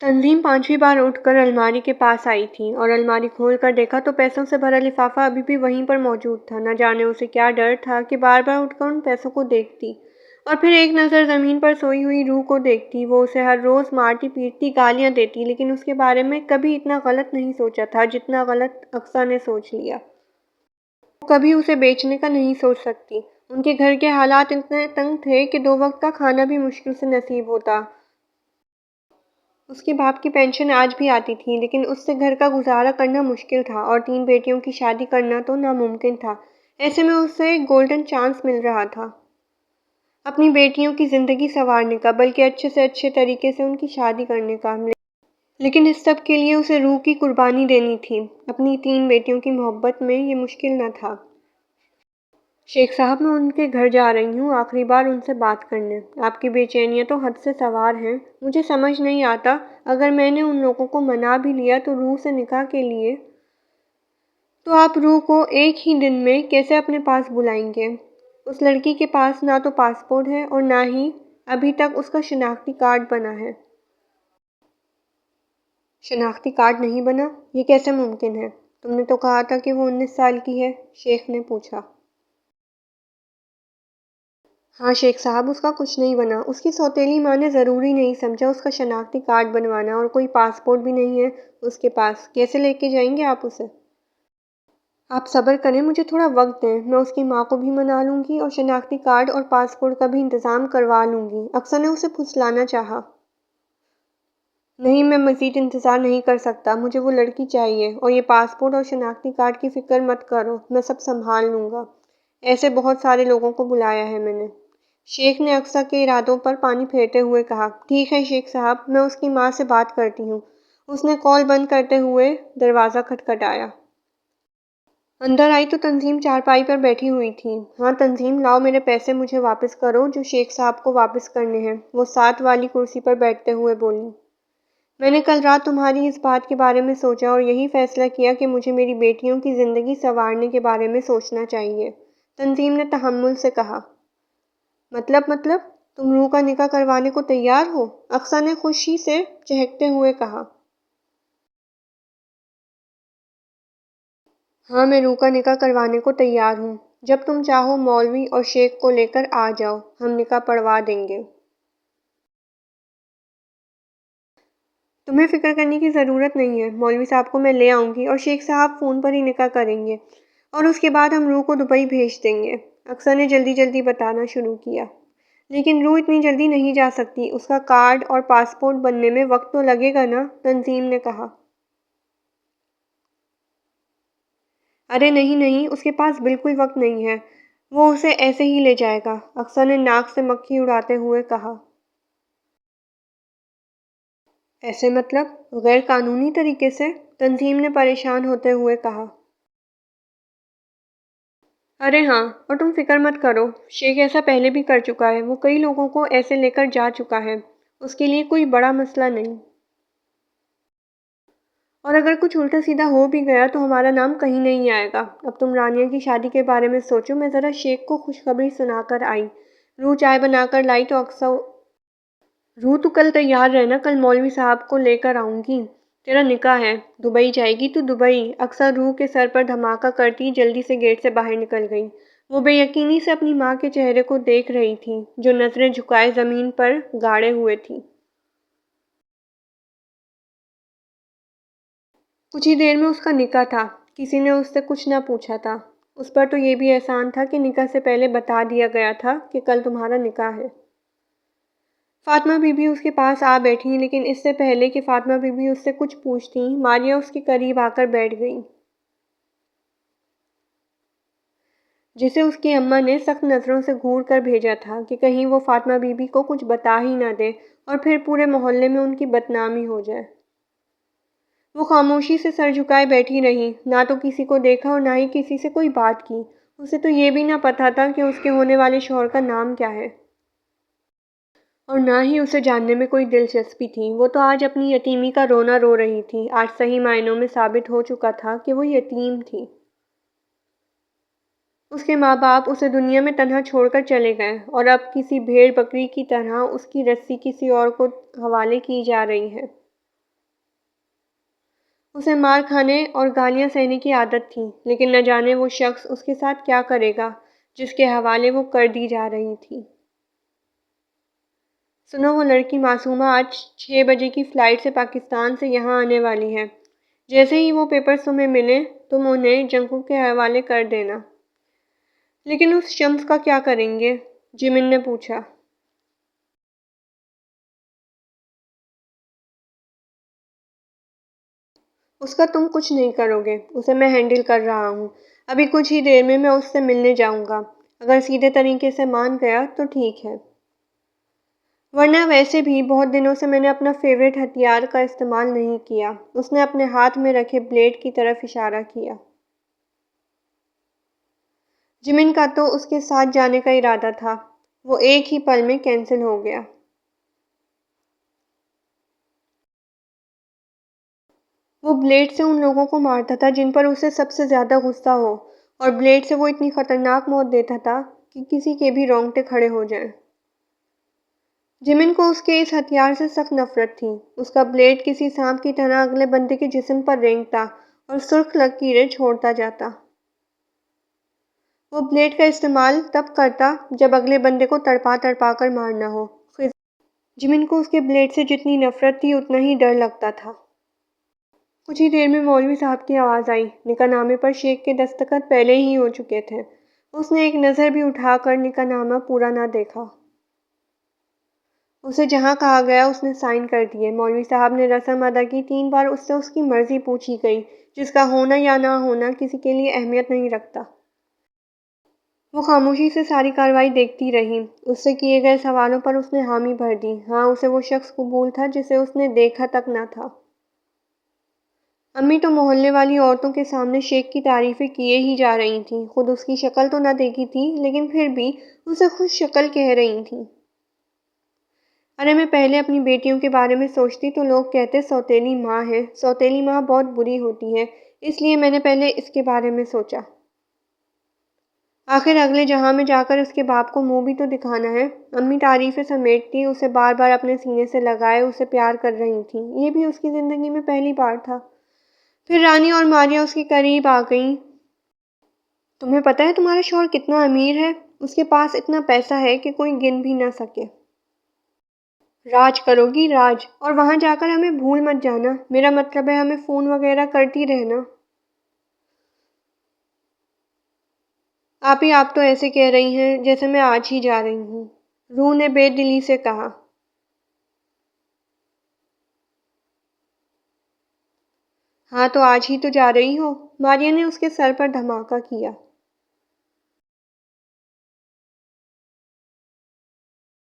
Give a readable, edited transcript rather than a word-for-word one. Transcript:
तंजीम पांचवी बार उठकर अलमारी के पास आई थी और अलमारी खोल कर देखा तो पैसों से भरा लिफाफा अभी भी वहीं पर मौजूद था। न जाने उसे क्या डर था कि बार बार उठकर उन पैसों को देखती और फिर एक नज़र ज़मीन पर सोई हुई रूह को देखती। वो उसे हर रोज़ मारती पीटती गालियां देती, लेकिन उसके बारे में कभी इतना गलत नहीं सोचा था जितना गलत अक्सा ने सोच लिया। वो कभी उसे बेचने का नहीं सोच सकती। उनके घर के हालात इतने तंग थे कि दो वक्त का खाना भी मुश्किल से नसीब होता। उसके बाप की पेंशन आज भी आती थी, लेकिन उससे घर का गुजारा करना मुश्किल था और तीन बेटियों की शादी करना तो नामुमकिन था। ऐसे में उसे एक गोल्डन चांस मिल रहा था अपनी बेटियों की ज़िंदगी संवारने का, बल्कि अच्छे से अच्छे तरीके से उनकी शादी करने का। लेकिन इस सब के लिए उसे रूह की कुर्बानी देनी थी। अपनी तीन बेटियों की मोहब्बत में ये मुश्किल न था। शेख साहब, मैं उनके घर जा रही हूँ आखिरी बार उनसे बात करने। आपकी बेचैनियाँ तो हद से सवार हैं। मुझे समझ नहीं आता, अगर मैंने उन लोगों को मना भी लिया तो रूह से निकाह के लिए, तो आप रूह को एक ही दिन में कैसे अपने पास बुलाएंगे? उस लड़की के पास ना तो पासपोर्ट है और ना ही अभी तक उसका शनाख्ती कार्ड बना है। शनाख्ती कार्ड नहीं बना? ये कैसे मुमकिन है? तुमने तो कहा था कि वो 19 साल की है, शेख ने पूछा। हाँ शेख साहब, उसका कुछ नहीं बना। उसकी सौतेली माँ ने ज़रूरी नहीं समझा उसका शनाख्ती कार्ड बनवाना, और कोई पासपोर्ट भी नहीं है उसके पास। कैसे लेके जाएंगे आप उसे? आप सब्र करें, मुझे थोड़ा वक्त दें। मैं उसकी माँ को भी मना लूँगी और शनाख्ती कार्ड और पासपोर्ट का भी इंतज़ाम करवा लूँगी। अक्सर ने उसे फुसलाना चाहा। नहीं, मैं मज़ीद इंतज़ार नहीं कर सकता। मुझे वो लड़की चाहिए, और ये पासपोर्ट और शनाख्ती कार्ड की फ़िक्र मत करो, मैं सब संभाल लूँगा। ऐसे बहुत सारे लोगों को बुलाया है मैंने। शेख ने अक्सा के इरादों पर पानी फेरते हुए कहा। ठीक है शेख साहब, मैं उसकी माँ से बात करती हूँ। उसने कॉल बंद करते हुए दरवाज़ा खटखटाया। अंदर आई तो तंजीम चारपाई पर बैठी हुई थी। हाँ तंजीम, लाओ मेरे पैसे मुझे वापस करो जो शेख साहब को वापस करने हैं, वो साथ वाली कुर्सी पर बैठते हुए बोली। मैंने कल रात तुम्हारी इस बात के बारे में सोचा और यही फैसला किया कि मुझे मेरी बेटियों की ज़िंदगी संवारने के बारे में सोचना चाहिए, तंजीम ने तहम्मुल से कहा। मतलब तुम रूह का निकाह करवाने को तैयार हो? अक्सा ने खुशी से चहकते हुए कहा। हाँ, मैं रूह का निकाह करवाने को तैयार हूँ। जब तुम चाहो मौलवी और शेख को लेकर आ जाओ, हम निकाह पढ़वा देंगे। तुम्हें फ़िक्र करने की ज़रूरत नहीं है। मौलवी साहब को मैं ले आऊँगी और शेख साहब फ़ोन पर ही निकाह करेंगे, और उसके बाद हम रूह को दुबई भेज देंगे। अक्सर ने जल्दी जल्दी बताना शुरू किया। लेकिन रूह इतनी जल्दी नहीं जा सकती। उसका कार्ड और पासपोर्ट बनने में वक्त तो लगेगा ना, तंजीम ने कहा। अरे नहीं नहीं, उसके पास बिल्कुल वक्त नहीं है। वो उसे ऐसे ही ले जाएगा, अक्सर ने नाक से मक्खी उड़ाते हुए कहा। ऐसे मतलब गैर कानूनी तरीके से? तंजीम ने परेशान होते हुए कहा। अरे हाँ, और तुम फिक्र मत करो, शेख ऐसा पहले भी कर चुका है। वो कई लोगों को ऐसे लेकर जा चुका है। उसके लिए कोई बड़ा मसला नहीं। और अगर कुछ उल्टा सीधा हो भी गया तो हमारा नाम कहीं नहीं आएगा। अब तुम रानिया की शादी के बारे में सोचो। मैं ज़रा शेख को खुशखबरी सुनाकर आई। रूह चाय बनाकर लाई तो अक्सर। रूह तू कल तैयार रहना, कल मौलवी साहब को लेकर आऊँगी। तेरा निकाह है, दुबई जाएगी तो दुबई। अक्सर रूह के सर पर धमाका करती जल्दी से गेट से बाहर निकल गई। वो बेयकीनी से अपनी माँ के चेहरे को देख रही थी, जो नज़रें झुकाए ज़मीन पर गाड़े हुए थी। कुछ ही देर में उसका निकाह था। किसी ने उससे कुछ ना पूछा था। उस पर तो ये भी एहसान था कि निकाह से पहले बता दिया गया था कि कल तुम्हारा निकाह है। फातिमा बीबी उसके पास आ बैठी, लेकिन इससे पहले कि फातिमा बीबी उससे कुछ पूछती, मारिया उसके करीब आकर बैठ गई, जिसे उसकी अम्मा ने सख्त नज़रों से घूर कर भेजा था कि कहीं वो फातिमा बीबी को कुछ बता ही ना दे और फिर पूरे मोहल्ले में उनकी बदनामी हो जाए। वो खामोशी से सर झुकाए बैठी रही, ना तो किसी को देखा और ना ही किसी से कोई बात की। उसे तो ये भी ना पता था कि उसके होने वाले शौहर का नाम क्या है, और ना ही उसे जानने में कोई दिलचस्पी थी। वो तो आज अपनी यतीमी का रोना रो रही थी। आज सही मायनों में साबित हो चुका था कि वो यतीम थी। उसके माँ बाप उसे दुनिया में तन्हा छोड़कर चले गए, और अब किसी भेड़ बकरी की तरह उसकी रस्सी किसी और को हवाले की जा रही है। اسے مار کھانے اور گالیاں سہنے کی عادت تھی، لیکن نہ جانے وہ شخص اس کے ساتھ کیا کرے گا جس کے حوالے وہ کر دی جا رہی تھی۔ سنو، وہ لڑکی معصومہ آج 6 بجے کی فلائٹ سے پاکستان سے یہاں آنے والی ہے۔ جیسے ہی وہ پیپرز تمہیں ملیں تم انہیں جنکو کے حوالے کر دینا۔ لیکن اس شمس کا کیا کریں گے؟ جمن نے پوچھا۔ اس کا تم کچھ نہیں کرو گے، اسے میں ہینڈل کر رہا ہوں۔ ابھی کچھ ہی دیر میں اس سے ملنے جاؤں گا۔ اگر سیدھے طریقے سے مان گیا تو ٹھیک ہے، ورنہ ویسے بھی بہت دنوں سے میں نے اپنا فیوریٹ ہتھیار کا استعمال نہیں کیا۔ اس نے اپنے ہاتھ میں رکھے بلیڈ کی طرف اشارہ کیا۔ جمن کا تو اس کے ساتھ جانے کا ارادہ تھا، وہ ایک ہی پل میں کینسل ہو گیا۔ وہ بلیڈ سے ان لوگوں کو مارتا تھا جن پر اسے سب سے زیادہ غصہ ہو، اور بلیڈ سے وہ اتنی خطرناک موت دیتا تھا کہ کسی کے بھی رونگٹے کھڑے ہو جائیں۔ جمن کو اس کے اس ہتھیار سے سخت نفرت تھی۔ اس کا بلیڈ کسی سانپ کی طرح اگلے بندے کے جسم پر رینگتا اور سرخ لکیریں چھوڑتا جاتا۔ وہ بلیڈ کا استعمال تب کرتا جب اگلے بندے کو تڑپا تڑپا کر مارنا ہو۔ جمن کو اس کے بلیڈ سے جتنی نفرت تھی اتنا ہی ڈر لگتا تھا۔ کچھ ہی دیر میں مولوی صاحب کی آواز آئی۔ نکاح نامے پر شیخ کے دستخط پہلے ہی ہو چکے تھے۔ اس نے ایک نظر بھی اٹھا کر نکاح نامہ پورا نہ دیکھا۔ اسے جہاں کہا گیا اس نے سائن کر دیے۔ مولوی صاحب نے رسم ادا کی۔ 3 بار اس سے اس کی مرضی پوچھی گئی، جس کا ہونا یا نہ ہونا کسی کے لیے اہمیت نہیں رکھتا۔ وہ خاموشی سے ساری کارروائی دیکھتی رہی۔ اس سے کیے گئے سوالوں پر اس نے حامی بھر دی۔ ہاں، اسے وہ شخص قبول تھا جسے اس نے دیکھا تک نہ تھا۔ امی تو محلے والی عورتوں کے سامنے شیخ کی تعریفیں کیے ہی جا رہی تھیں۔ خود اس کی شکل تو نہ دیکھی تھی، لیکن پھر بھی اسے خوش شکل کہہ رہی تھیں۔ ارے میں پہلے اپنی بیٹیوں کے بارے میں سوچتی تو لوگ کہتے سوتیلی ماں ہے، سوتیلی ماں بہت بری ہوتی ہے، اس لیے میں نے پہلے اس کے بارے میں سوچا۔ آخر اگلے جہاں میں جا کر اس کے باپ کو منہ بھی تو دکھانا ہے۔ امی تعریفیں سمیٹتی اسے بار بار اپنے سینے سے لگائے اسے پیار کر رہی تھیں۔ یہ بھی اس کی زندگی میں پہلی بار تھا۔ پھر رانی اور ماریا اس کے قریب آ گئیں۔ تمہیں پتہ ہے تمہارا شوہر کتنا امیر ہے؟ اس کے پاس اتنا پیسہ ہے کہ کوئی گن بھی نہ سکے۔ راج کرو گی، راج، اور وہاں جا کر ہمیں بھول مت جانا۔ میرا مطلب ہے ہمیں فون وغیرہ کرتی رہنا۔ آپ تو ایسے کہہ رہی ہیں جیسے میں آج ہی جا رہی ہوں، روح نے بے دلی سے کہا۔ ہاں تو آج ہی تو جا رہی ہو، ماریا نے اس کے سر پر دھماکہ کیا۔